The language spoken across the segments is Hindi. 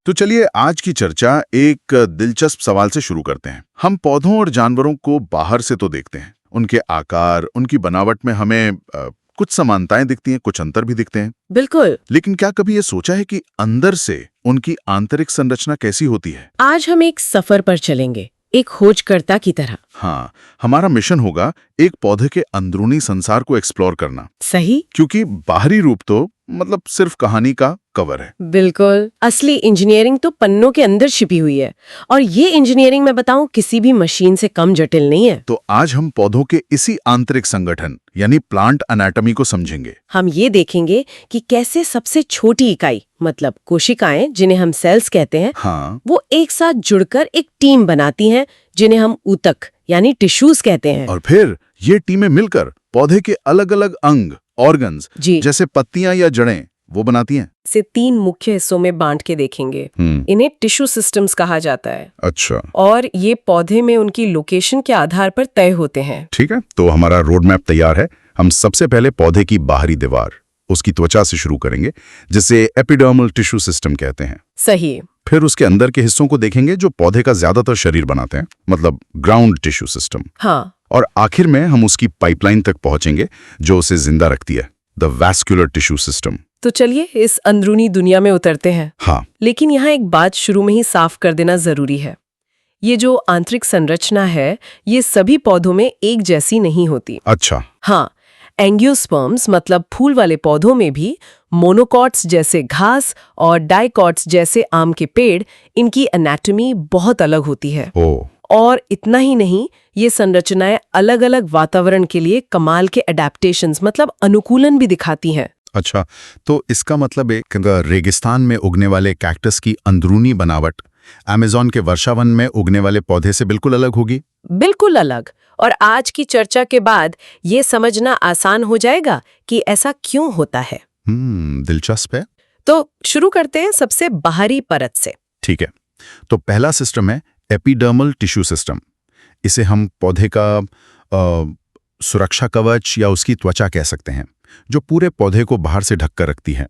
तो चलिए आज की चर्चा एक दिलचस्प सवाल से शुरू करते हैं। हम पौधों और जानवरों को बाहर से तो देखते हैं, उनके आकार, उनकी बनावट में हमें कुछ समानताएं दिखती हैं, कुछ अंतर भी दिखते हैं। बिल्कुल। लेकिन क्या कभी ये सोचा है कि अंदर से उनकी आंतरिक संरचना कैसी होती है? आज हम एक सफर पर चलेंगे, एक खोजकर्ता की तरह। हाँ, हमारा मिशन होगा एक पौधे के अंदरूनी संसार को एक्सप्लोर करना, सही। क्योंकि बाहरी रूप तो मतलब सिर्फ कहानी का कवर है। बिल्कुल, असली इंजीनियरिंग तो पन्नों के अंदर छिपी हुई है, और ये इंजीनियरिंग मैं बताऊं किसी भी मशीन से कम जटिल नहीं है। तो आज हम पौधों के इसी आंतरिक संगठन यानी प्लांट एनाटॉमी को समझेंगे। हम ये देखेंगे कि कैसे सबसे छोटी इकाई मतलब कोशिकाएं, जिन्हें हम सेल्स कहते हैं, हाँ, वो एक साथ जुड़कर एक टीम बनाती हैं, जिन्हें हम ऊतक यानी टिश्यूज कहते हैं। और फिर ये टीमें मिलकर पौधे के अलग अलग अंग, ऑर्गन्स, जी, जैसे पत्तियां या जड़ें, वो बनाती हैं। से 3 मुख्य हिस्सों में बांट के देखेंगे। इन्हें टिश्यू सिस्टम्स कहा जाता है, अच्छा, और ये पौधे में उनकी लोकेशन के आधार पर तय होते हैं। ठीक है, तो हमारा रोड मैप तैयार है। हम सबसे पहले पौधे की बाहरी दीवार, उसकी त्वचा से शुरू करेंगे, जिसे एपिडर्मल टिश्यू सिस्टम कहते हैं। सही। फिर उसके अंदर के हिस्सों को देखेंगे जो पौधे का ज्यादातर शरीर बनाते हैं, मतलब ग्राउंड टिश्यू सिस्टम। हाँ, और आखिर में हम उसकी पाइपलाइन तक पहुंचेंगे जो उसे जिंदा रखती है, द वैस्कुलर टिश्यू सिस्टम। तो चलिए इस अंदरूनी दुनिया में उतरते हैं। हाँ, लेकिन यहाँ एक बात शुरू में ही साफ कर देना जरूरी है। ये जो आंतरिक संरचना है, ये सभी पौधों में एक जैसी नहीं होती। अच्छा, हाँ, एंजियोस्पर्म्स मतलब फूल वाले पौधों में भी मोनोकॉट्स जैसे घास और डाइकॉट्स जैसे आम के पेड़, इनकी एनाटॉमी बहुत अलग होती है। ओ, और इतना ही नहीं, ये संरचनाएं अलग अलग वातावरण के लिए कमाल के अडेप्टेशंस मतलब अनुकूलन भी दिखाती हैं। अच्छा, तो इसका मतलब एक रेगिस्तान में उगने वाले कैक्टस की अंदरूनी बनावट अमेज़न के वर्षावन में उगने वाले पौधे से बिल्कुल अलग होगी। बिल्कुल अलग। और आज की चर्चा के बाद ये समझना आसान हो जाएगा कि ऐसा क्यों होता है। दिलचस्प है। तो शुरू करते हैं सबसे बाहरी परत से। ठीक है, तो पहला सिस्टम है एपिडर्मल टिश्यू सिस्टम। इसे हम पौधे का सुरक्षा कवच या उसकी त्वचा कह सकते हैं, जो पूरे पौधे को बाहर से ढककर रखती है।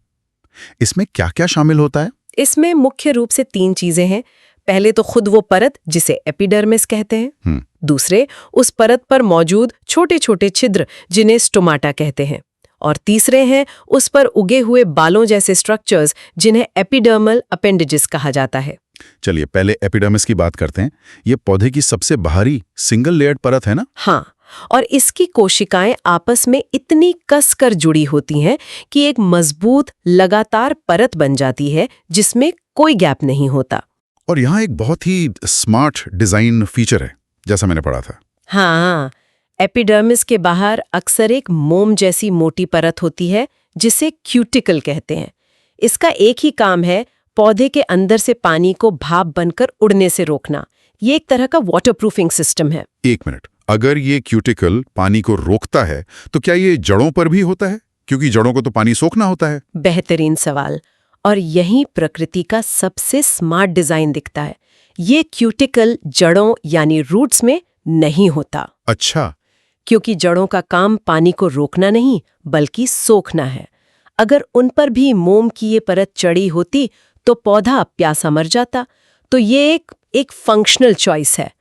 इसमें क्या क्या शामिल होता है? इसमें मुख्य रूप से 3 चीजें हैं। पहले तो खुद वो परत जिसे एपिडर्मिस कहते हैं। दूसरे, उस परत पर मौजूद छोटे छोटे छिद्र जिन्हें स्टोमाटा कहते हैं। और तीसरे हैं उस पर उगे हुए बालों जैसे स्ट्रक्चर्स जिन्हें एपिडर्मल अपेंडेजेस कहा जाता है। चलिए पहले एपिडर्मिस की बात करते हैं। ये पौधे की सबसे बाहरी सिंगल लेयर्ड परत है ना? हाँ, और इसकी कोशिकाएं आपस में इतनी कसकर जुड़ी होती हैं कि एक मजबूत लगातार परत बन जाती है जिसमें कोई गैप नहीं होता। और यहाँ एक बहुत ही स्मार्ट डिजाइन फीचर है, जैसा मैंने पढ़ा था। हाँ, एपिडर्मिस के बाहर अक्सर एक मोम जैसी मोटी परत होती है जिसे क्यूटिकल कहते हैं। इसका एक ही काम है पौधे के अंदर से पानी को भाप बनकर उड़ने से रोकना। ये एक तरह का वाटरप्रूफिंग सिस्टम है। एक मिनट, अगर ये क्यूटिकल पानी को रोकता है तो क्या ये जड़ों पर भी होता है? क्योंकि जड़ों को तो पानी सोखना होता है। बेहतरीन सवाल। और यही प्रकृति का सबसे स्मार्ट डिजाइन दिखता है। ये क्यूटिकल जड़ों यानी रूट्स में नहीं होता। अच्छा, क्योंकि जड़ों का काम पानी को रोकना नहीं बल्कि सोखना है। अगर उन पर भी मोम की ये परत चढ़ी होती तो पौधा प्यासा मर जाता। तो ये एक फंक्शनल चॉइस है।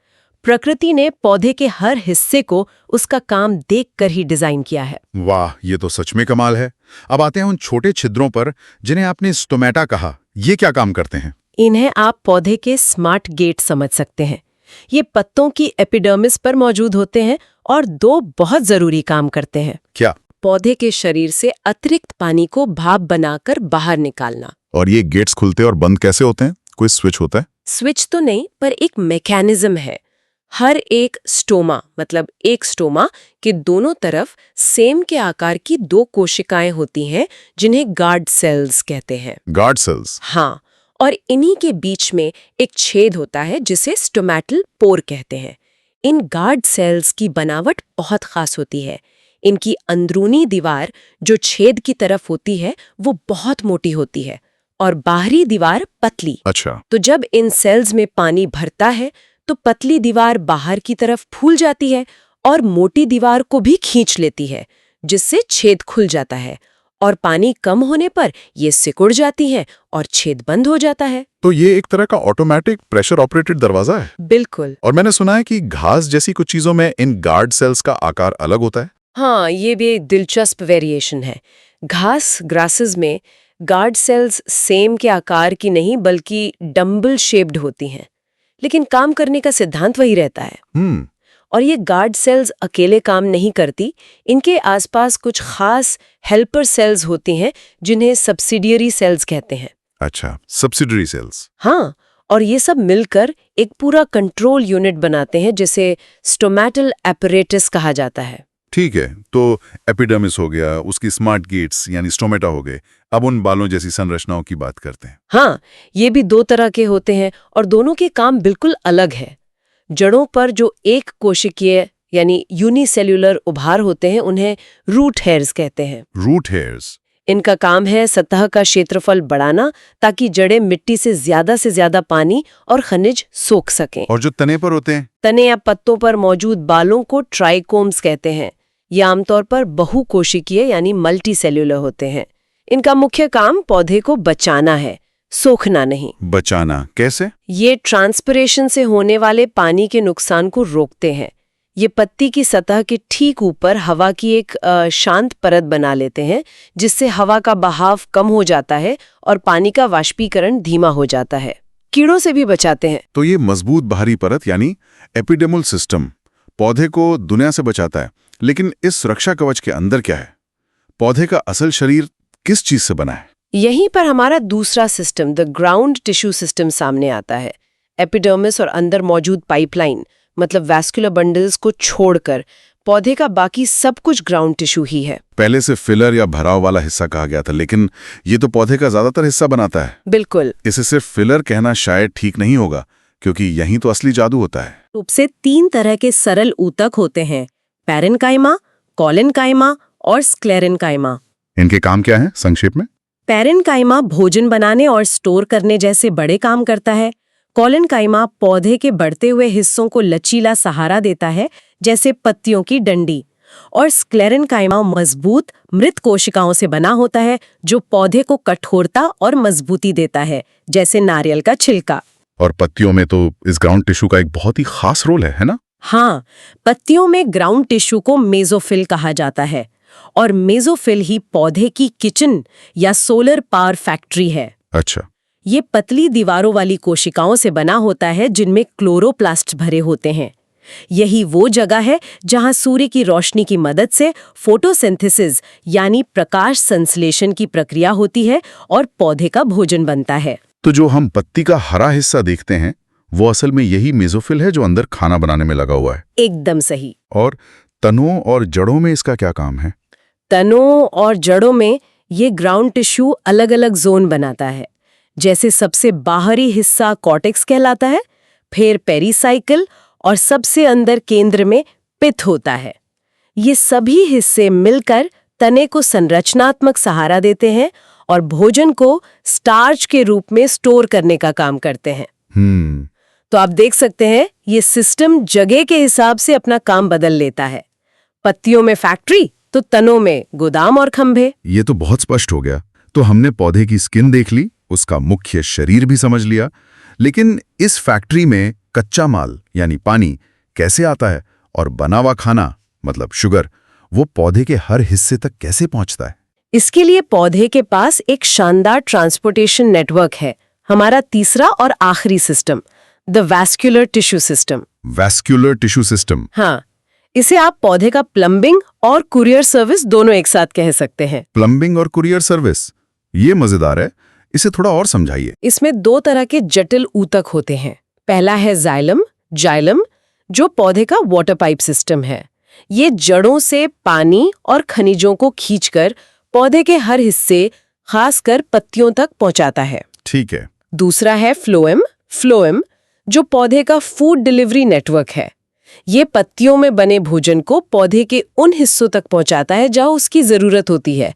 प्रकृति ने पौधे के हर हिस्से को उसका काम देखकर ही डिजाइन किया है। वाह, ये तो सच में कमाल है। अब आते हैं उन छोटे छिद्रों पर जिन्हें आपने स्टोमेटा कहा। ये क्या काम करते हैं? इन्हें आप पौधे के स्मार्ट गेट समझ सकते हैं। ये पत्तों की एपिडर्मिस पर मौजूद होते हैं और 2 बहुत जरूरी काम करते हैं। क्या? पौधे के शरीर से अतिरिक्त पानी को भाप बनाकर बाहर निकालना। और ये गेट्स खुलते और बंद कैसे होते हैं? कोई स्विच होता है? स्विच तो नहीं, पर एक मैकेनिज्म है। हर एक स्टोमा मतलब एक स्टोमा के दोनों तरफ सेम के आकार की 2 कोशिकाएं होती हैं जिन्हें गार्ड सेल्स कहते हैं। Guard cells? हाँ, और इन्हीं के बीच में एक छेद होता है जिसे स्टोमेटल पोर कहते हैं। इन गार्ड सेल्स की बनावट बहुत खास होती है। इनकी अंदरूनी दीवार जो छेद की तरफ होती है वो बहुत मोटी होती है और बाहरी दीवार पतली। अच्छा, तो जब इन सेल्स में पानी भरता है तो पतली दीवार बाहर की तरफ फूल जाती है और मोटी दीवार को भी खींच लेती है, जिससे छेद खुल जाता है और पानी कम होने पर ये सिकुड़ जाती हैं और छेद बंद हो जाता है। तो ये एक तरह का ऑटोमेटिक प्रेशर ऑपरेटेड दरवाजा है। बिल्कुल। और मैंने सुना है कि घास जैसी कुछ चीजों में इन गार्ड सेल्स का आकार अलग होता है। हाँ, ये भी एक दिलचस्प वेरिएशन है। घास ग्रासेस में गार्ड सेल्स सेम के आकार की नहीं बल्कि डम्बल शेप्ड होती हैं, लेकिन काम करने का सिद्धांत वही रहता है। और ये गार्ड सेल्स अकेले काम नहीं करती, इनके आसपास कुछ खास हेल्पर सेल्स होती हैं जिन्हें सब्सिडियरी सेल्स कहते हैं। अच्छा, सब्सिडरी सेल्स। हाँ, और ये सब मिलकर एक पूरा कंट्रोल यूनिट बनाते हैं जिसे स्टोमेटल एपरेटस कहा जाता है। ठीक है, तो एपिडर्मिस हो गया, उसकी स्मार्ट गेट्स यानी स्टोमेटा हो गए। अब उन बालों जैसी संरचनाओं की बात करते हैं। हाँ, ये भी दो तरह के होते हैं और दोनों के काम बिल्कुल अलग है। जड़ों पर जो एक कोशिकीय यानी यूनिसेल्युलर उभार होते हैं उन्हें रूट हेयर्स कहते हैं। Root hairs. इनका काम है सतह का क्षेत्रफल बढ़ाना ताकि जड़ें मिट्टी से ज्यादा पानी और खनिज सोख सकें। और जो तने पर होते हैं? तने या पत्तों पर मौजूद बालों को ट्राइकोम्स कहते हैं। ये आमतौर पर बहुकोशिकीय यानी मल्टीसेल्युलर होते हैं। इनका मुख्य काम पौधे को बचाना है, सोखना नहीं। बचाना कैसे? ये ट्रांसपिरेशन से होने वाले पानी के नुकसान को रोकते हैं। ये पत्ती की सतह के ठीक ऊपर हवा की एक शांत परत बना लेते हैं, जिससे हवा का बहाव कम हो जाता है और पानी का वाष्पीकरण धीमा हो जाता है। कीड़ों से भी बचाते हैं। तो ये मजबूत बाहरी परत यानी एपिडर्मल सिस्टम पौधे को दुनिया से बचाता है। लेकिन इस सुरक्षा कवच के अंदर क्या है? पौधे का असल शरीर किस चीज से बना है? यहीं पर हमारा दूसरा system the ground tissue system सामने आता है। एपिडर्मिस और अंदर मौजूद पाइपलाइन मतलब वैस्कुलर बंडल्स को छोड़कर पौधे का बाकी सब कुछ ग्राउंड टिश्यू ही है। पहले से फिलर या भराव वाला हिस्सा कहा गया था, लेकिन ये तो पौधे का ज्यादातर हिस्सा बनाता है। बिल्कुल। इसे सिर्फ फिलर कहना शायद ठीक नहीं होगा, क्योंकि यहीं तो असली जादू होता है। रूप से 3 तरह के सरल ऊतक होते हैं, पैरेन्काइमा, कॉलेन्काइमा और स्क्लेरेन्काइमा। इनके काम क्या है संक्षेप में? पैरेन्काइमा भोजन बनाने और स्टोर करने जैसे बड़े काम करता है। कॉलेन्काइमा पौधे के बढ़ते हुए हिस्सों को लचीला सहारा देता है, जैसे पत्तियों की डंडी। और स्क्लेरेन्काइमा मजबूत मृत कोशिकाओं से बना होता है, जो पौधे को कठोरता और मजबूती देता है, जैसे नारियल का छिलका। और पत्तियों में तो इस ग्राउंड टिश्यू का एक बहुत ही खास रोल है ना? हाँ, पत्तियों में ग्राउंड टिश्यू को मेसोफिल कहा जाता है, और मेसोफिल ही पौधे की किचन या सोलर पावर फैक्ट्री है। अच्छा। ये पतली दीवारों वाली कोशिकाओं से बना होता है जिनमें क्लोरोप्लास्ट भरे होते हैं। यही वो जगह है जहां सूर्य की रोशनी की मदद से फोटोसिंथेसिस यानी प्रकाश संश्लेषण की प्रक्रिया होती है और पौधे का भोजन बनता है। तो जो हम पत्ती का हरा हिस्सा देखते हैं वो असल में यही मेसोफिल है जो अंदर खाना बनाने में लगा हुआ है। एकदम सही। और तनों और जड़ों में इसका क्या काम है? तनों और जड़ों में ये ग्राउंड टिश्यू अलग अलग जोन बनाता है। जैसे सबसे बाहरी हिस्सा कॉर्टेक्स कहलाता है, फिर पेरिसाइकिल और सबसे अंदर केंद्र में पिथ होता है। ये सभी हिस्से मिलकर तने को संरचनात्मक सहारा देते हैं और भोजन को स्टार्च के रूप में स्टोर करने का काम करते हैं। तो आप देख सकते हैं ये सिस्टम जगह के हिसाब से अपना काम बदल लेता है। पत्तियों में फैक्ट्री तो तनों में गोदाम और खंभे। ये तो बहुत स्पष्ट हो गया। तो हमने पौधे की स्किन देख ली, उसका मुख्य शरीर भी समझ लिया, लेकिन इस फैक्ट्री में कच्चा माल यानी पानी कैसे आता है और बना हुआ खाना मतलब शुगर वो पौधे के हर हिस्से तक कैसे पहुंचता है? इसके लिए पौधे के पास एक शानदार ट्रांसपोर्टेशन नेटवर्क है, हमारा तीसरा और आखिरी system, the vascular tissue system. Vascular tissue system. हाँ, इसे आप पौधे का प्लम्बिंग और कुरियर सर्विस दोनों एक साथ कह सकते हैं। प्लम्बिंग और कुरियर सर्विस, ये मजेदार है, इसे थोड़ा और समझाइए। इसमें 2 तरह के जटिल ऊतक होते हैं। पहला है जाइलम, जो पौधे का वाटर पाइप सिस्टम है। ये जड़ों से पानी और खनिजों को खींचकर पौधे के हर हिस्से, खासकर पत्तियों तक पहुंचाता है। ठीक है। दूसरा है फ्लोएम, जो पौधे का फूड डिलीवरी नेटवर्क है। ये पत्तियों में बने भोजन को पौधे के उन हिस्सों तक पहुंचाता है जहां उसकी जरूरत होती है,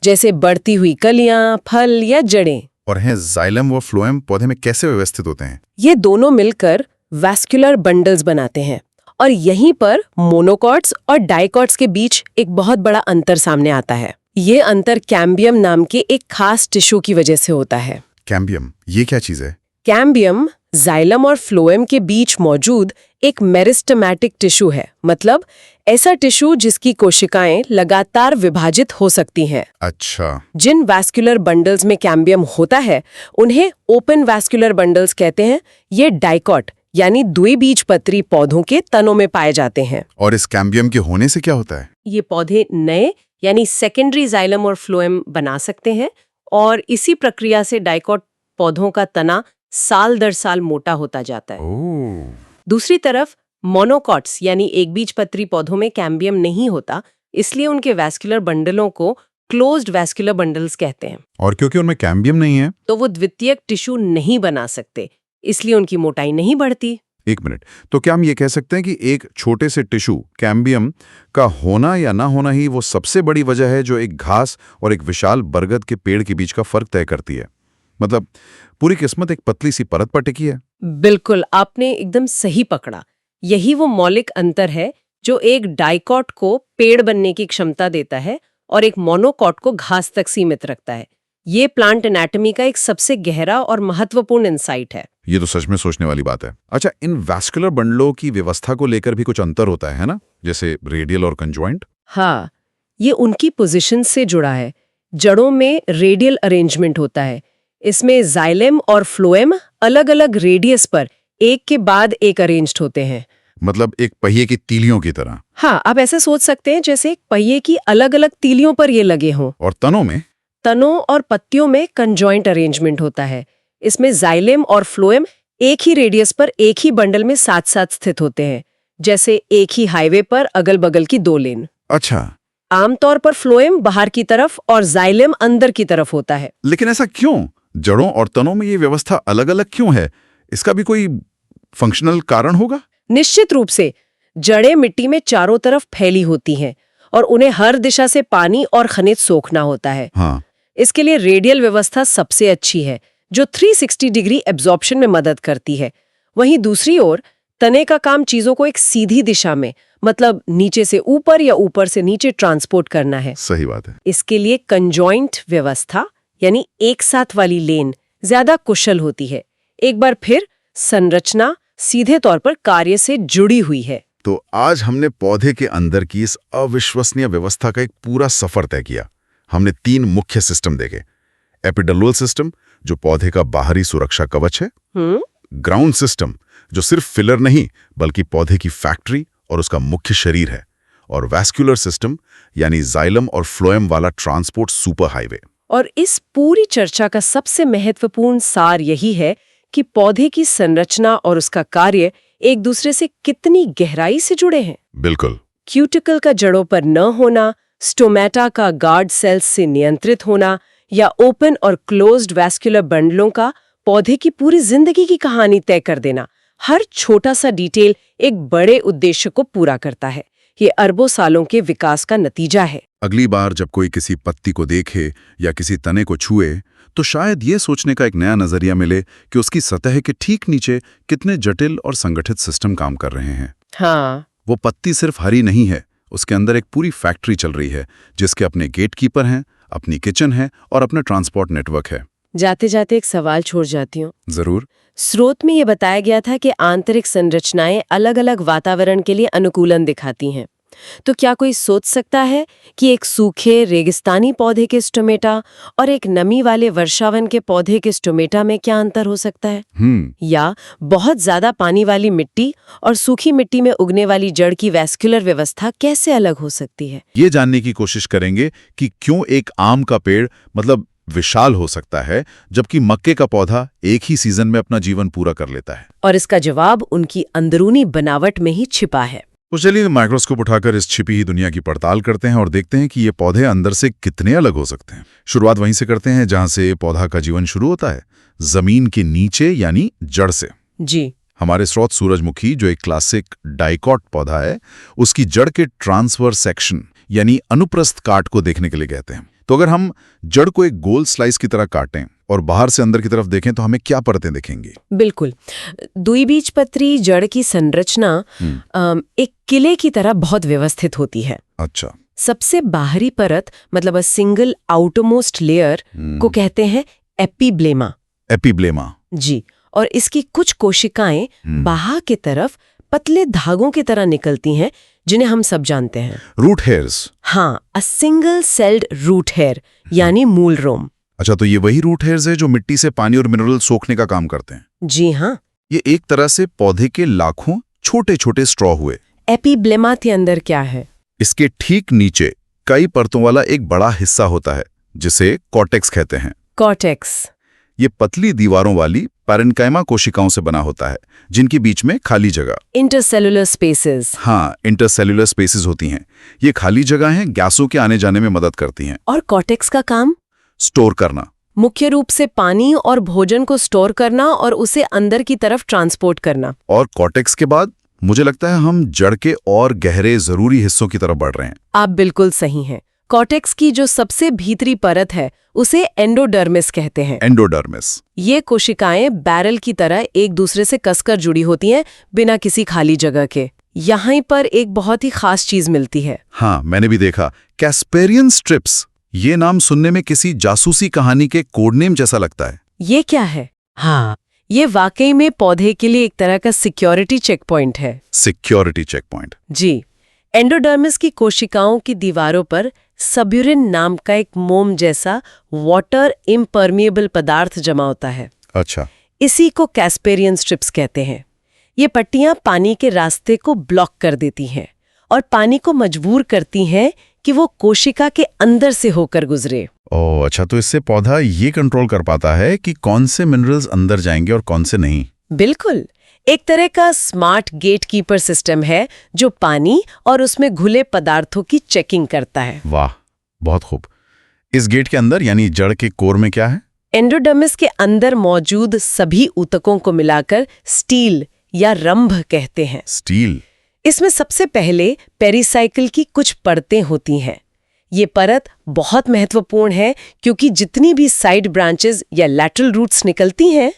जैसे बढ़ती हुई कलियां, फल या जड़ें। और हैं जाइलम व फ्लोएम पौधे में कैसे व्यवस्थित होते हैं? ये दोनों मिलकर वैस्कुलर बंडल्स बनाते हैं, और यहीं पर मोनोकॉट्स और डाइकॉट्स के बीच एक बहुत बड़ा अंतर सामने आता है। ये अंतर कैम्बियम नाम के एक खास टिश्यू की वजह से होता है। कैम्बियम, ये क्या चीज है? कैम्बियम जाइलम और फ्लोएम के बीच मौजूद एक मेरिस्टेमेटिक टिश्यू है, मतलब ऐसा टिश्यू जिसकी कोशिकाएं लगातार विभाजित हो सकती हैं। अच्छा, जिन वैस्कुलर बंडल्स में कैम्बियम होता है उन्हें ओपन वैस्कुलर बंडल्स कहते हैं। ये डाइकॉट यानी द्विबीजपत्री पौधों के तनों में पाए जाते हैं। और इस कैम्बियम के होने से क्या होता है? ये पौधे नए यानी सेकेंडरी जाइलम और फ्लोएम बना सकते हैं और इसी प्रक्रिया से डाइकॉट पौधों का तना साल दर साल मोटा होता जाता है। ओह, दूसरी तरफ मोनोकॉट्स यानी एकबीजपत्री पौधों में कैम्बियम नहीं होता, इसलिए उनके वैस्कुलर बंडलों को क्लोज्ड वैस्कुलर बंडल्स कहते हैं। और क्योंकि उनमें कैम्बियम नहीं है। तो वो द्वितीयक टिश्यू नहीं बना सकते, इसलिए उनकी मोटाई नहीं बढ़ती। एक मिनट, तो क्या हम ये कह सकते हैं कि एक छोटे से टिश्यू कैम्बियम का होना या ना होना ही वो सबसे बड़ी वजह है जो एक घास और एक विशाल बरगद के पेड़ के बीच का फर्क तय करती है? मतलब पूरी किस्मत एक पतली सी परत पर टिकी है। बिल्कुल, आपने एकदम सही पकड़ा। यही वो मौलिक अंतर है जो एक डाइकॉट को पेड़ बनने की क्षमता देता है और एक मोनोकॉट को घास तक सीमित रखता है। ये प्लांट एनाटॉमी का एक सबसे गहरा और महत्वपूर्ण इंसाइट है। ये तो सच में सोचने वाली बात है। अच्छा, इन वैस्कुलर बंडलों की व्यवस्था को लेकर भी कुछ अंतर होता है ना, जैसे रेडियल और कंजॉइंट? हाँ, ये उनकी पोजीशन से जुड़ा है। जड़ों में रेडियल अरेंजमेंट होता है। इसमें जाइलम और फ्लोएम अलग अलग रेडियस पर एक के बाद एक अरेंज्ड होते हैं। मतलब एक पहिए की तीलियों की तरह। हाँ, आप ऐसे सोच सकते हैं जैसे एक पहिए की अलग अलग तीलियों पर ये लगे हों। और तनों में? तनों और पत्तियों में कंजॉइंट अरेंजमेंट होता है। इसमें जाइलम और फ्लोएम एक ही रेडियस पर एक ही बंडल में साथ साथ स्थित होते हैं, जैसे एक ही हाईवे पर अगल बगल की दो लेन। अच्छा, आमतौर पर फ्लोएम बाहर की तरफ और जाइलम अंदर की तरफ होता है। लेकिन ऐसा क्यों? जड़ों और तनों में ये व्यवस्था अलग अलग क्यों है? इसका भी कोई फंक्शनल कारण होगा? निश्चित रूप से। जड़ें मिट्टी में चारों तरफ फैली होती हैं और उन्हें हर दिशा से पानी और खनिज सोखना होता है। हाँ, इसके लिए रेडियल व्यवस्था सबसे अच्छी है, जो 360 डिग्री एब्जॉर्प्शन में मदद करती है। वहीं दूसरी ओर तने का काम चीजों को एक सीधी दिशा में, मतलब नीचे से ऊपर या ऊपर से नीचे ट्रांसपोर्ट करना है। सही बात है। इसके लिए कंजॉइंट व्यवस्था यानी एक साथ वाली लेन ज्यादा कुशल होती है। एक बार फिर संरचना सीधे तौर पर कार्य से जुड़ी हुई है। तो आज हमने पौधे के अंदर की इस अविश्वसनीय व्यवस्था का एक पूरा सफर तय किया। हमने 3 मुख्य सिस्टम देखे। एपिडर्मल सिस्टम, जो पौधे का बाहरी सुरक्षा कवच है। ग्राउंड सिस्टम, जो सिर्फ फिलर नहीं बल्कि पौधे की फैक्ट्री और उसका मुख्य शरीर है। और वैस्कुलर सिस्टम, यानी जाइलम और फ्लोएम वाला ट्रांसपोर्ट सुपर हाईवे। और इस पूरी चर्चा का सबसे महत्वपूर्ण सार यही है कि पौधे की संरचना और उसका कार्य एक दूसरे से कितनी गहराई से जुड़े हैं। बिल्कुल। क्यूटिकल का जड़ों पर न होना, स्टोमेटा का गार्ड सेल्स से नियंत्रित होना या ओपन और क्लोज्ड वैस्कुलर बंडलों का पौधे की पूरी जिंदगी की कहानी तय कर देना, हर छोटा सा डिटेल एक बड़े उद्देश्य को पूरा करता है। ये अरबों सालों के विकास का नतीजा है। अगली बार जब कोई किसी पत्ती को देखे या किसी तने को छुए तो शायद ये सोचने का एक नया नजरिया मिले कि उसकी सतह के ठीक नीचे कितने जटिल और संगठित सिस्टम काम कर रहे हैं। हाँ, वो पत्ती सिर्फ हरी नहीं है, उसके अंदर एक पूरी फैक्ट्री चल रही है जिसके अपने गेटकीपर हैं, अपनी किचन है और अपना ट्रांसपोर्ट नेटवर्क है। जाते जाते एक सवाल छोड़ जाती हूँ। जरूर। स्रोत में ये बताया गया था कि आंतरिक संरचनाएं अलग-अलग वातावरण के लिए अनुकूलन दिखाती हैं। तो क्या कोई सोच सकता है कि एक सूखे रेगिस्तानी पौधे के स्टोमेटा और एक नमी वाले वर्षावन के पौधे के स्टोमेटा में क्या अंतर हो सकता है? या बहुत ज्यादा पानी वाली मिट्टी और सूखी मिट्टी में उगने वाली जड़ की वैस्कुलर व्यवस्था कैसे अलग हो सकती है? ये जानने की कोशिश करेंगे कि क्यों एक आम का पेड़ मतलब विशाल हो सकता है जबकि मक्के का पौधा एक ही सीजन में अपना जीवन पूरा कर लेता है। और इसका जवाब उनकी अंदरूनी बनावट में ही छिपा है। तो चलिए माइक्रोस्कोप उठाकर इस छिपी ही दुनिया की पड़ताल करते हैं और देखते हैं कि ये पौधे अंदर से कितने अलग हो सकते हैं। शुरुआत वहीं से करते हैं जहां से पौधा का जीवन शुरू होता है, जमीन के नीचे यानी जड़ से। जी। हमारे स्रोत सूरजमुखी, जो एक क्लासिक डाइकॉट पौधा है, उसकी जड़ के ट्रांसवर्स सेक्शन यानी अनुप्रस्थ काट को देखने के लिए कहते हैं। तो अगर हम जड़ को एक गोल स्लाइस की तरह काटें और बाहर से अंदर की तरफ देखें तो हमें क्या परतें दिखेंगी? बिल्कुल, द्विबीजपत्री जड़ की संरचना एक किले की तरह बहुत व्यवस्थित होती है। अच्छा। सबसे बाहरी परत मतलब अ सिंगल आउटरमोस्ट लेयर को कहते हैं एपिब्लेमा। एपिब्लेमा। जी, और इसकी कुछ कोशिकाएं बाहर की तरफ पतले धागों की तरह निकलती हैं, जिन्हें हम सब जानते हैं। Root hairs. हाँ, a single celled root hair यानी मूल रोम। अच्छा, तो ये वही रूट हेयर्स है जो मिट्टी से पानी और मिनरल सोखने का काम करते हैं। जी हाँ, ये एक तरह से पौधे के लाखों छोटे छोटे स्ट्रॉ हुए। एपिब्लेमा के अंदर क्या है? इसके ठीक नीचे कई परतों वाला एक बड़ा हिस्सा होता है जिसे कॉर्टेक्स कहते हैं। कॉर्टेक्स। ये पतली दीवारों वाली पैरेन्काइमा कोशिकाओं से बना होता है, जिनके बीच में खाली जगह, इंटरसेलुलर स्पेसेस। हाँ, इंटरसेल्युलर स्पेसेस होती हैं। ये खाली जगहें गैसों के आने जाने में मदद करती हैं। और कॉर्टेक्स का काम? स्टोर करना। मुख्य रूप से पानी और भोजन को स्टोर करना और उसे अंदर की तरफ ट्रांसपोर्ट करना। और कॉर्टेक्स के बाद मुझे लगता है हम जड़ के और गहरे जरूरी हिस्सों की तरफ बढ़ रहे हैं। आप बिल्कुल सही हैं। कॉर्टेक्स की जो सबसे भीतरी परत है उसे एंडोडर्मिस कहते हैं। एंडोडर्मिस। ये कोशिकाएं बैरल की तरह एक दूसरे से कसकर जुड़ी होती हैं, बिना किसी खाली जगह के। यहाँ पर एक बहुत ही खास चीज मिलती है। हाँ, मैंने भी देखा, कैस्पेरियन स्ट्रिप्स। ये नाम सुनने में किसी जासूसी कहानी के कोड नेम जैसा लगता है। ये क्या है? हाँ, ये वाकई में पौधे के लिए एक तरह का सिक्योरिटी चेक पॉइंट है। Security check point. जी, एंडोडर्मिस की कोशिकाओं की दीवारों पर सबयूरिन नाम का एक मोम जैसा वाटर इम्परमिएबल पदार्थ जमा होता है। अच्छा। इसी को कैस्पेरियन स्ट्रिप्स कहते हैं। ये पट्टियां पानी के रास्ते को ब्लॉक कर देती हैं और पानी को मजबूर करती हैं कि वो कोशिका के अंदर से होकर गुजरे। ओह, अच्छा, तो इससे पौधा ये कंट्रोल कर पाता है कि कौन से मिनरल्स अंदर जाएंगे और कौन से नहीं। बिल्कुल, एक तरह का स्मार्ट गेट कीपर सिस्टम है जो पानी और उसमें घुले पदार्थों की चेकिंग करता है। वाह, बहुत खूब। इस गेट के अंदर यानी जड़ के कोर में क्या है? एंडोडर्मिस के अंदर मौजूद सभी ऊतकों को मिलाकर स्टील या रंभ कहते हैं। स्टील। इसमें सबसे पहले पेरिसाइकिल की कुछ परतें होती हैं। ये परत बहुत महत्वपूर्ण है क्योंकि जितनी भी साइड ब्रांचेस या लैटरल रूट्स निकलती हैं,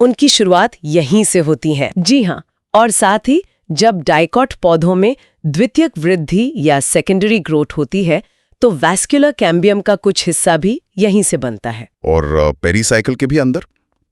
उनकी शुरुआत यहीं से होती है। जी हाँ, और साथ ही जब डाइकॉट पौधों में द्वितीयक वृद्धि या सेकेंडरी ग्रोथ होती है तो वैस्कुलर कैम्बियम का कुछ हिस्सा भी यहीं से बनता है। और पेरिसाइकिल के भी अंदर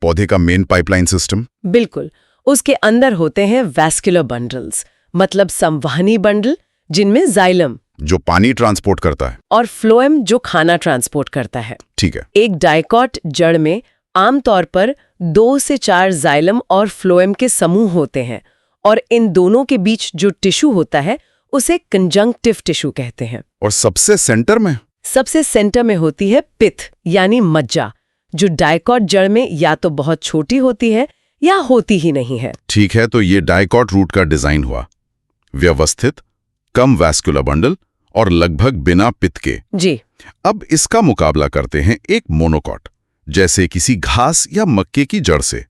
पौधे का मेन पाइपलाइन सिस्टम? बिल्कुल, उसके अंदर होते हैं वैस्कुलर बंडल्स, मतलब संवहनी बंडल, जिनमें जाइलम जो पानी ट्रांसपोर्ट करता है और फ्लोएम जो खाना ट्रांसपोर्ट करता है। ठीक है। एक डाइकॉट जड़ में आमतौर पर 2 से 4 जाइलम और फ्लोएम के समूह होते हैं और इन दोनों के बीच जो टिश्यू होता है उसे कंजंक्टिव टिश्यू कहते हैं। और सबसे सेंटर में? सबसे सेंटर में होती है पिथ यानी मज्जा, जो डाइकॉट जड़ में या तो बहुत छोटी होती है या होती ही नहीं है। ठीक है, तो ये डाइकॉट रूट का डिजाइन हुआ, व्यवस्थित, कम वैस्कुलर बंडल और लगभग बिना पिथ के। जी। अब इसका मुकाबला करते हैं एक मोनोकॉट, जैसे किसी घास या मक्के की जड़ से।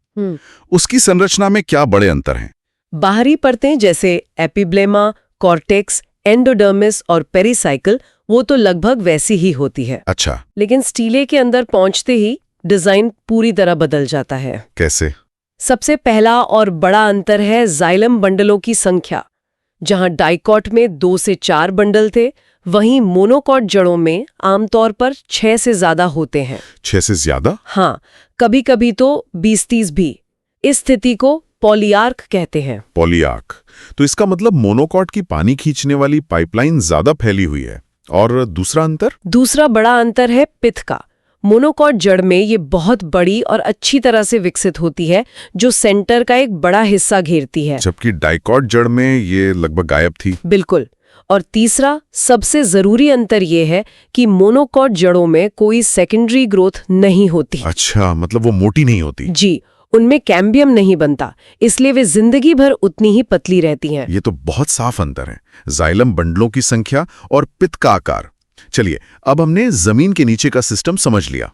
उसकी संरचना में क्या बड़े अंतर हैं? बाहरी परतें जैसे एपिब्लेमा, कॉर्टेक्स, एंडोडर्मिस और पेरिसाइकिल वो तो लगभग वैसी ही होती है। अच्छा। लेकिन स्टीले के अंदर पहुंचते ही डिजाइन पूरी तरह बदल जाता है। कैसे? सबसे पहला और बड़ा अंतर है जाइलम बंडलों की संख्या। जहां डाइकॉट में 2 से 4 बंडल थे, वहीं मोनोकॉट जड़ों में आमतौर पर 6 से ज्यादा होते हैं। 6 से ज्यादा? हाँ, कभी-कभी तो 20-30 भी। इस स्थिति को पॉलीआर्क कहते हैं। पॉलीआर्क। तो इसका मतलब मोनोकॉट की पानी खींचने वाली पाइपलाइन ज्यादा फैली हुई है। और दूसरा अंतर? दूसरा बड़ा अंतर है पिथ का। मोनोकॉट जड़ में ये बहुत बड़ी और अच्छी तरह से विकसित होती है, जो सेंटर का एक बड़ा हिस्सा घेरती है, जबकि डाइकॉट जड़ में ये लगभग गायब थी। बिल्कुल। और तीसरा सबसे जरूरी अंतर ये है कि मोनोकॉट जड़ों में कोई सेकेंडरी ग्रोथ नहीं होती। अच्छा, मतलब वो मोटी नहीं होती। जी, उनमें कैम्बियम नहीं बनता, इसलिए वे जिंदगी भर उतनी ही पतली रहती हैं। ये तो बहुत साफ अंतर है, जाइलम बंडलों की संख्या और पित्त का आकार। चलिए, अब हमने जमीन के नीचे का सिस्टम समझ लिया।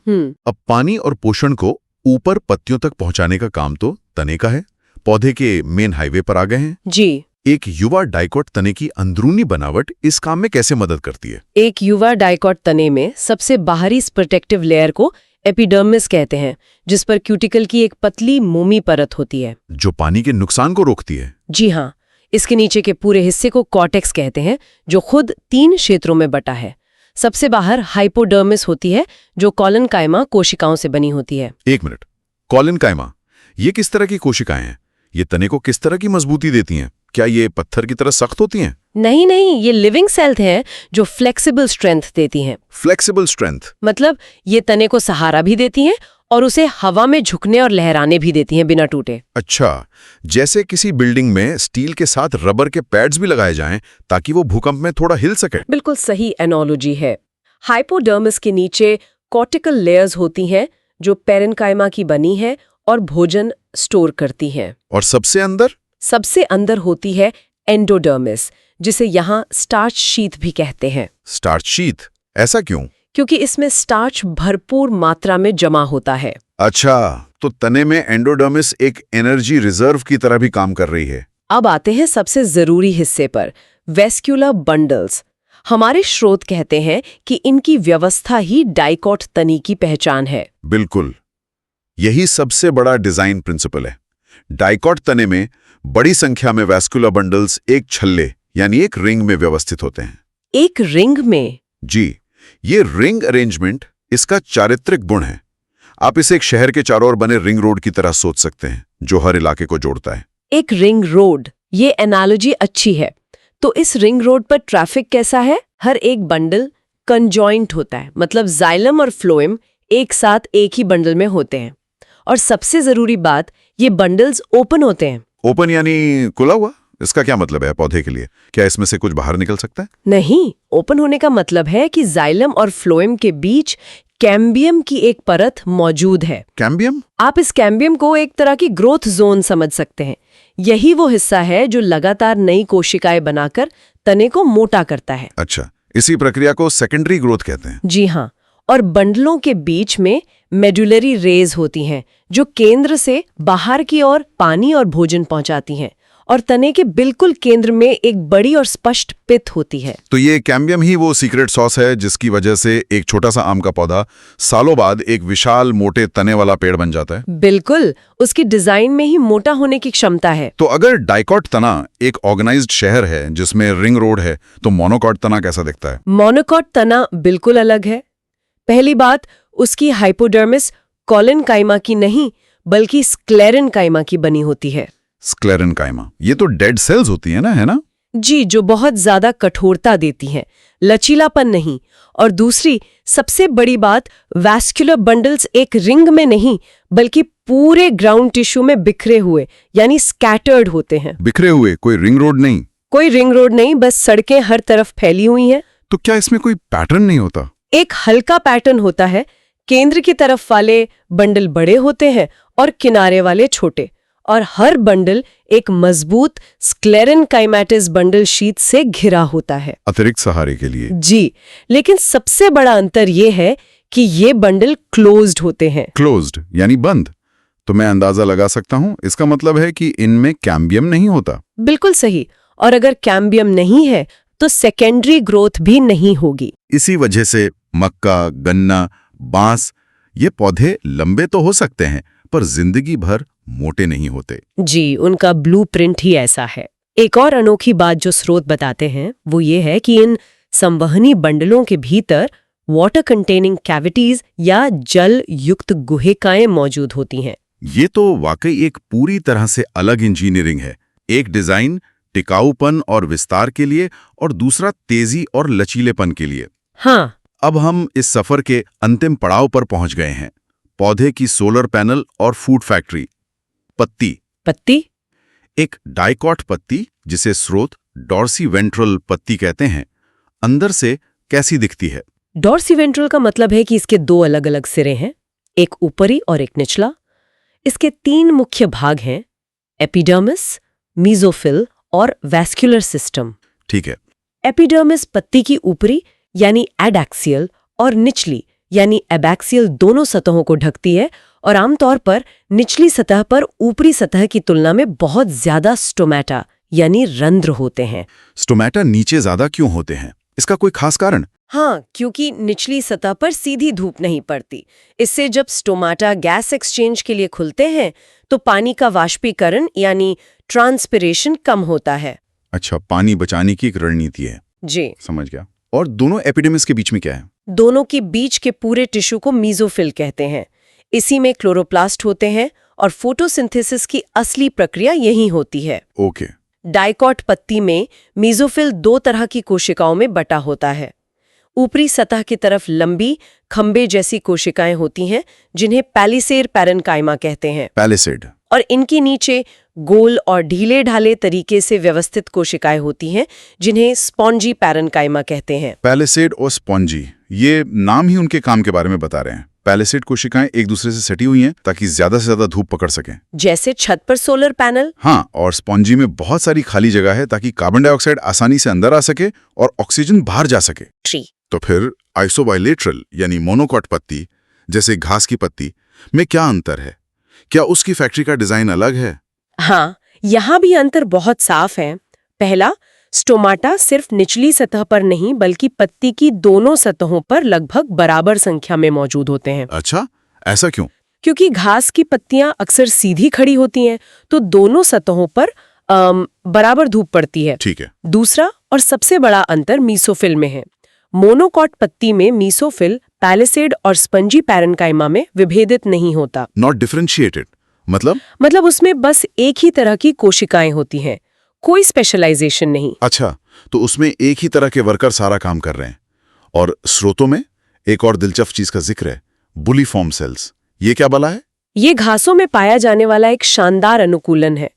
अब पानी और पोषण को ऊपर पत्तियों तक पहुंचाने का काम तो तने का है। पौधे के मेन हाईवे पर आ गए हैं। जी। एक युवा डाइकॉट तने की अंदरूनी बनावट इस काम में कैसे मदद करती है? एक युवा डाइकॉट तने में सबसे बाहरी प्रोटेक्टिव लेयर को एपिडर्मिस कहते हैं, जिस पर क्यूटिकल की एक पतली मोमी परत होती है, जो पानी के नुकसान को रोकती है। जी हाँ, इसके नीचे के पूरे हिस्से को कॉर्टेक्स कहते हैं, जो खुद 3 क्षेत्रों में बटा है। सबसे बाहर हाइपोडर्मिस होती है, जो कॉलन कायमा कोशिकाओं से बनी होती है। एक मिनट, कॉलन कायमा, ये किस तरह की कोशिकाएं हैं? ये तने को किस तरह की मजबूती देती हैं? क्या ये पत्थर की तरह सख्त होती हैं? नहीं नहीं, ये लिविंग सेल्स हैं जो फ्लेक्सिबल स्ट्रेंथ देती हैं। Flexible strength? मतलब ये तने को सहारा भी देती हैं और उसे हवा में झुकने और लहराने भी देती हैं बिना टूटे। अच्छा, जैसे किसी बिल्डिंग में स्टील के साथ रबर के पैड्स भी लगाए जाएं ताकि वो भूकंप में थोड़ा हिल सके। बिल्कुल सही एनालॉजी है। हाइपोडर्मिस के नीचे कॉर्टिकल लेयर्स होती हैं जो पेरेन्काइमा की बनी है और भोजन स्टोर करती हैं। और सबसे अंदर? सबसे अंदर होती है एंडोडर्मिस, जिसे यहाँ स्टार्च शीथ भी कहते हैं। Starch sheath? ऐसा क्यों? क्योंकि इसमें स्टार्च भरपूर मात्रा में जमा होता है। अच्छा, तो तने में एंडोडर्मिस एक एनर्जी रिजर्व की तरह भी काम कर रही है। अब आते हैं सबसे जरूरी हिस्से पर, वेस्क्यूलर बंडल्स। हमारे स्रोत कहते हैं कि इनकी व्यवस्था ही डाइकॉट तनी की पहचान है। बिल्कुल, यही सबसे बड़ा डिजाइन प्रिंसिपल है। डाइकॉट तने में बड़ी संख्या में वैस्कुलर बंडल्स एक छल्ले यानी एक रिंग में व्यवस्थित होते हैं। एक रिंग में? जी, ये रिंग अरेंजमेंट इसका चारित्रिक गुण है। आप इसे एक शहर के चारों ओर बने रिंग रोड की तरह सोच सकते हैं, जो हर इलाके को जोड़ता है। एक रिंग रोड, ये एनालॉजी अच्छी है। तो इस रिंग रोड पर ट्रैफिक कैसा है? हर एक बंडल कंजॉइंट होता है, मतलब जाइलम और फ्लोएम एक साथ एक ही बंडल में होते हैं। और सबसे जरूरी बात, ये बंडल्स ओपन होते हैं। ओपन यानी खुला हुआ? इसका क्या मतलब है पौधे के लिए? क्या इसमें से कुछ बाहर निकल सकता है? नहीं, ओपन होने का मतलब है कि जाइलम और फ्लोएम के बीच कैम्बियम की एक परत मौजूद है। कैम्बियम? आप इस कैम्बियम को एक तरह की ग्रोथ जोन समझ सकते हैं। यही वो हिस्सा है जो लगातार नई कोशिकाएं बनाकर तने को मोटा करता है। अच्छा, इसी प्रक्रिया को सेकेंडरी ग्रोथ कहते हैं। जी हाँ, और बंडलों के बीच में मेडुलरी रेज होती हैं, जो केंद्र से बाहर की ओर पानी और भोजन पहुंचाती हैं। और तने के बिल्कुल केंद्र में एक बड़ी और स्पष्ट पित होती है। तो ये कैम्बियम ही वो सीक्रेट सॉस है जिसकी वजह से एक छोटा सा आम का पौधा सालों बाद एक विशाल मोटे तने वाला पेड़ बन जाता है। बिल्कुल, उसकी डिजाइन में ही मोटा होने की क्षमता है। तो अगर डाइकॉट तना एक ऑर्गेनाइज्ड शहर है जिसमें रिंग रोड है, तो मोनोकॉट तना कैसा दिखता है? मोनोकॉट तना बिल्कुल अलग है। पहली बात, उसकी हाइपोडर्मिस कॉलन काइमा की नहीं, बल्कि स्क्लेरन काइमा की बनी होती है। स्क्लेरन काइमा, ये तो डेड सेल्स होती है ना, है ना? जी, जो बहुत ज्यादा कठोरता देती हैं, लचीलापन नहीं। और दूसरी सबसे बड़ी बात, वैस्कुलर बंडल्स एक रिंग में नहीं, बल्कि पूरे ग्राउंड टिश्यू में बिखरे हुए यानी स्कैटर्ड होते हैं। बिखरे हुए? कोई रिंग रोड नहीं? कोई रिंग रोड नहीं, बस सड़कें हर तरफ फैली हुई हैं। तो क्या इसमें कोई पैटर्न नहीं होता? एक हल्का पैटर्न होता है। केंद्र की तरफ वाले बंडल बड़े होते हैं और किनारे वाले छोटे, और हर बंडल एक मजबूत स्क्लेरन काइमेटिस बंडल शीट से घिरा होता है, अतिरिक्त सहारे के लिए। जी, लेकिन सबसे बड़ा अंतर ये है कि ये बंडल क्लोज्ड होते हैं। क्लोज्ड यानी बंद? तो मैं अंदाजा लगा सकता हूं, इसका मतलब है कि इनमें कैम्बियम नहीं होता। बिल्कुल सही। और अगर कैम्बियम नहीं है तो सेकेंडरी ग्रोथ भी नहीं होगी। इसी वजह से मक्का, गन्ना, बांस, ये पौधे लंबे तो हो सकते हैं पर जिंदगी भर मोटे नहीं होते। जी, उनका ब्लूप्रिंट ही ऐसा है। एक और अनोखी बात जो स्रोत बताते हैं वो ये है कि इन संवहनी बंडलों के भीतर वाटर कंटेनिंग कैविटीज या जल युक्त गुहिकाएं मौजूद होती हैं। ये तो वाकई एक पूरी तरह से अलग इंजीनियरिंग है। एक डिजाइन टिकाऊपन और विस्तार के लिए और दूसरा तेजी और लचीलेपन के लिए। हाँ, अब हम इस सफर के अंतिम पड़ाव पर पहुंच गए हैं। पौधे की सोलर पैनल और फूड फैक्ट्री। पत्ती? एक डाइकॉट पत्ती, जिसे स्रोत डॉर्सी-वेंट्रल पत्ती कहते हैं, अंदर से कैसी दिखती है? डॉर्सी-वेंट्रल का मतलब है कि इसके 2 अलग-अलग सिरे हैं, एक ऊपरी और एक निचला। इसके 3 मुख्य भाग हैं, एपिडर्मिस, मीजोफिल और वैस्कुलर सिस्टम। ठीक है। एपिडर्मिस पत्ती की ऊपरी यानी एडैक्सियल और निचली यानी एबैक्सियल दोनों सतहों को ढकती है, और आमतौर पर निचली सतह पर ऊपरी सतह की तुलना में बहुत ज्यादा स्टोमेटा यानी रंध्र होते हैं। स्टोमेटा नीचे ज्यादा क्यों होते हैं? इसका कोई खास कारण? हाँ, क्योंकि निचली सतह पर सीधी धूप नहीं पड़ती। इससे जब स्टोमाटा गैस एक्सचेंज के लिए खुलते हैं तो पानी का वाष्पीकरण यानी ट्रांसपिरेशन कम होता है। अच्छा, पानी बचाने की एक रणनीति है। जी, समझ गया। और दोनों एपिडेमिस के बीच में क्या है? दोनों के बीच के पूरे टिश्यू को मीजोफिल कहते हैं। इसी में क्लोरोप्लास्ट होते हैं और फोटोसिंथेसिस की असली प्रक्रिया यही होती है। ओके। डाइकॉट पत्ती में मीजोफिल 2 तरह की कोशिकाओं में बटा होता है। ऊपरी सतह की तरफ लंबी खंबे जैसी कोशिकाएं होती हैं जिन्हें पैलिसेड पैरेन्काइमा कहते हैं, पैलिसेड। और इनके नीचे गोल और ढीले ढाले तरीके से व्यवस्थित कोशिकाएं होती हैं जिन्हें स्पॉन्जी पैरेन्काइमा कहते हैं। पैलिसेड और स्पॉन्जी, ये नाम ही उनके काम के बारे में बता रहे हैं। पैलिसेड कोशिकाएं एक दूसरे से सटी हुई हैं ताकि ज्यादा से ज्यादा धूप पकड़ सकें, जैसे छत पर सोलर पैनल। हाँ, और स्पॉन्जी में बहुत सारी खाली जगह है ताकि कार्बन डाइऑक्साइड आसानी से अंदर आ सके और ऑक्सीजन बाहर जा सके। ट्री। तो फिर आइसोबाइलेटरल यानी मोनोकॉट पत्ती जैसे घास की पत्ती में क्या अंतर है? क्या उसकी फैक्ट्री का डिजाइन अलग है? हाँ, यहाँ भी अंतर बहुत साफ है। पहला, स्टोमाटा सिर्फ निचली सतह पर नहीं बल्कि पत्ती की दोनों सतहों पर लगभग बराबर संख्या में मौजूद होते हैं। अच्छा, ऐसा क्यों? क्योंकि घास की पत्तियां अक्सर सीधी खड़ी होती हैं तो दोनों सतहों पर बराबर धूप पड़ती है। ठीक है। दूसरा और सबसे बड़ा अंतर मीसोफिल में है। मोनोकॉट पत्ती में मीसोफिल पैलिसेड और स्पंजी पैरेन्काइमा में विभेदित नहीं होता। नॉट डिफरेंशिएटेड मतलब उसमें बस एक ही तरह की कोशिकाएं होती हैं, कोई स्पेशलाइजेशन नहीं। अच्छा, तो उसमें एक ही तरह के वर्कर सारा काम कर रहे हैं। और स्रोतों में एक और दिलचस्प चीज का जिक्र है, बुलिफॉर्म सेल्स। ये क्या बला है? ये घासों में पाया जाने वाला एक शानदार अनुकूलन है।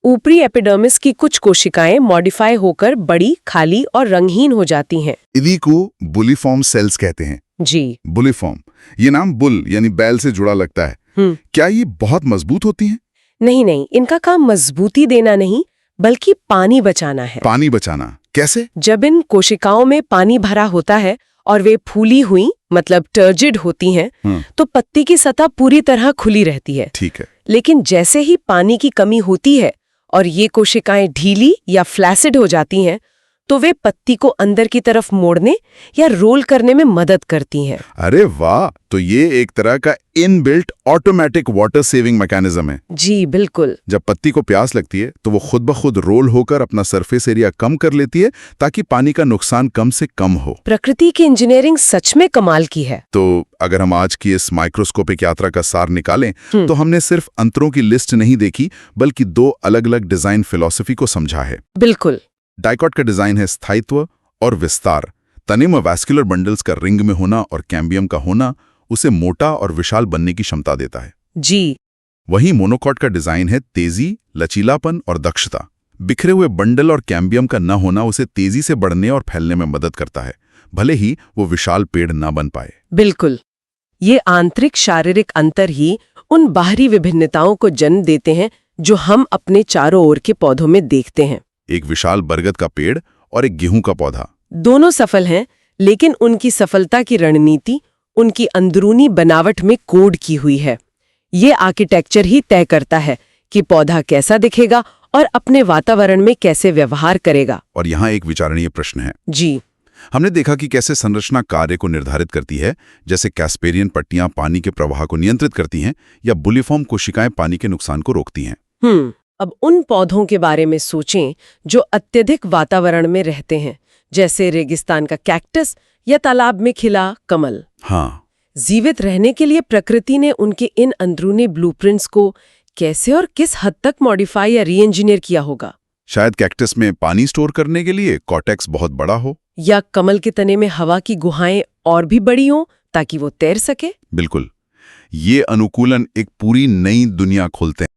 ऊपरी एपिडर्मिस की कुछ कोशिकाएं मॉडिफाई होकर बड़ी, खाली और रंगहीन हो जाती हैं। इन्हीं को बुलिफॉर्म सेल्स कहते हैं। जी। बुलिफॉर्म, ये नाम बुल यानी बैल से जुड़ा लगता है। क्या ये बहुत मजबूत होती हैं? नहीं, इनका काम मजबूती देना नहीं बल्कि पानी बचाना है। पानी बचाना कैसे? जब इन कोशिकाओं में पानी भरा होता है और वे फूली हुई मतलब टर्जिड होती हैं, तो पत्ती की सतह पूरी तरह खुली रहती है। ठीक है। लेकिन जैसे ही पानी की कमी होती है और ये कोशिकाएं ढीली या फ्लैसिड हो जाती हैं, तो वे पत्ती को अंदर की तरफ मोड़ने या रोल करने में मदद करती हैं। अरे वाह, तो ये एक तरह का inbuilt automatic water saving mechanism है। जी बिल्कुल। जब पत्ती को प्यास लगती है तो वो खुद ब खुद रोल होकर अपना सरफेस एरिया कम कर लेती है ताकि पानी का नुकसान कम से कम हो। प्रकृति की इंजीनियरिंग सच में कमाल की है। तो अगर हम आज की इस माइक्रोस्कोपिक यात्रा का सार निकालें तो हमने सिर्फ अंतरों की लिस्ट नहीं देखी बल्कि 2 अलग-अलग डिजाइन फिलॉसफी को समझा है। बिल्कुल। डाइकॉट का डिजाइन है स्थायित्व और विस्तार। तने में वैस्कुलर बंडल्स का रिंग में होना और कैम्बियम का होना उसे मोटा और विशाल बनने की क्षमता देता है। जी। वहीं मोनोकॉट का डिजाइन है तेजी, लचीलापन और दक्षता। बिखरे हुए बंडल और कैम्बियम का न होना उसे तेजी से बढ़ने और फैलने में मदद करता है, भले ही वो विशाल पेड़ न बन पाए। बिल्कुल। ये आंतरिक शारीरिक अंतर ही उन बाहरी विभिन्नताओं को जन्म देते हैं जो हम अपने चारों ओर के पौधों में देखते हैं। एक विशाल बरगद का पेड़ और एक गेहूं का पौधा। दोनों सफल हैं, लेकिन उनकी सफलता की रणनीति उनकी अंदरूनी बनावट में कोड की हुई है। ये आर्किटेक्चर ही तय करता है कि पौधा कैसा दिखेगा और अपने वातावरण में कैसे व्यवहार करेगा। और यहाँ एक विचारणीय प्रश्न है। जी। हमने देखा कि कैसे संरचना कार्य को निर्धारित करती है, जैसे कैस्पेरियन पट्टियां पानी के प्रवाह को नियंत्रित करती हैं या बुलिफॉर्म कोशिकाएं पानी के नुकसान को रोकती हैं। अब उन पौधों के बारे में सोचें जो अत्यधिक वातावरण में रहते हैं, जैसे रेगिस्तान का कैक्टस या तालाब में खिला कमल। हाँ। जीवित रहने के लिए प्रकृति ने उनके इन अंदरूनी ब्लूप्रिंट्स को कैसे और किस हद तक मॉडिफाई या री इंजीनियर किया होगा। शायद कैक्टस में पानी स्टोर करने के लिए कॉर्टेक्स बहुत बड़ा हो, या कमल के तने में हवा की गुहाएं और भी बड़ी हों ताकि वो तैर सके। बिल्कुल। ये अनुकूलन एक पूरी नई दुनिया खोलते हैं।